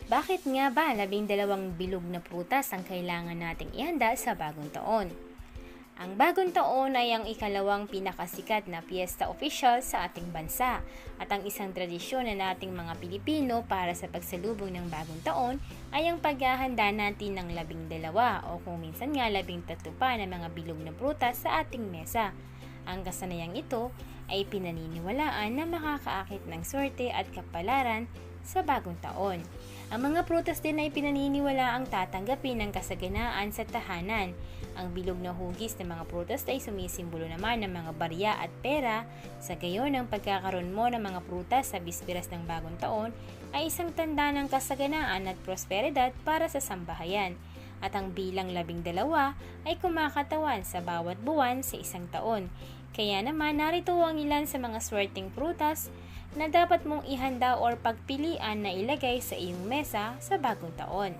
Bakit nga ba 12 bilog na prutas ang kailangan nating ihanda sa bagong taon? Ang bagong taon ay ang ikalawang pinakasikat na piyesta opisyal sa ating bansa at ang isang tradisyon na nating mga Pilipino para sa pagsalubong ng bagong taon ay ang paghahanda natin ng 12 o kung minsan nga 13 pa na mga bilog na prutas sa ating mesa. Ang kasanayang ito ay pinaniniwalaan na makakaakit ng swerte at kapalaran sa bagong taon. Ang mga prutas din ay pinaniniwalaang tatanggapin ng kasaganaan sa tahanan. Ang bilog na hugis ng mga prutas ay sumisimbolo naman ng mga barya at pera. Sa gayon, ang pagkakaroon mo ng mga prutas sa bisperas ng bagong taon ay isang tanda ng kasaganaan at prosperidad para sa sambahayan. At ang bilang 12 ay kumakatawan sa bawat buwan sa isang taon. Kaya naman narito ang ilan sa mga swerteng prutas na dapat mong ihanda or pagpilian na ilagay sa iyong mesa sa bagong taon.